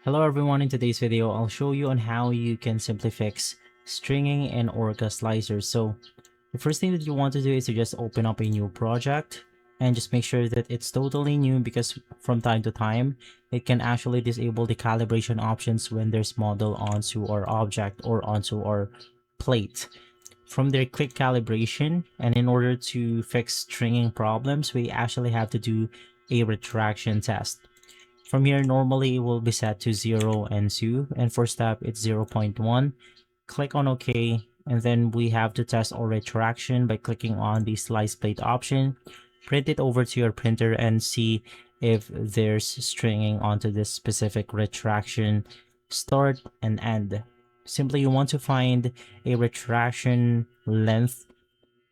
Hello everyone, in today's video I'll show you on how you can simply fix stringing in OrcaSlicer. So the first thing that you want to do is to just open up a new project and just make sure that it's totally new, because from time to time it can actually disable the calibration options when there's model onto our object or onto our plate. From there, click calibration, and in order to fix stringing problems we actually have to do a retraction test. From here, normally it will be set to 0 and 2, and for step it's 0.1. Click on OK, and then we have to test our retraction by clicking on the slice plate option. Print it over to your printer and see if there's stringing onto this specific retraction start and end. Simply you want to find a retraction length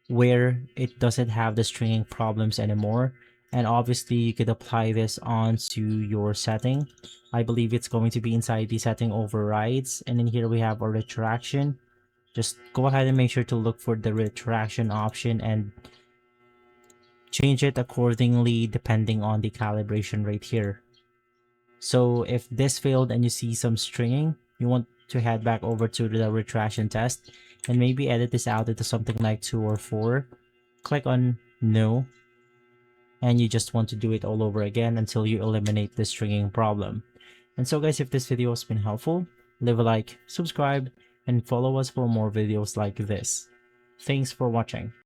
where it doesn't have the stringing problems anymore, and obviously you could apply this onto your setting. I believe it's going to be inside the setting overrides, and then here we have our retraction. Just go ahead and make sure to look for the retraction option and change it accordingly depending on the calibration rate here. So if this failed and you see some stringing, you want to head back over to the retraction test and maybe edit this out into something like 2 or 4. Click on no, and you just want to do it all over again until you eliminate the stringing problem. And so guys, if this video has been helpful, leave a like, subscribe, and follow us for more videos like this. Thanks for watching.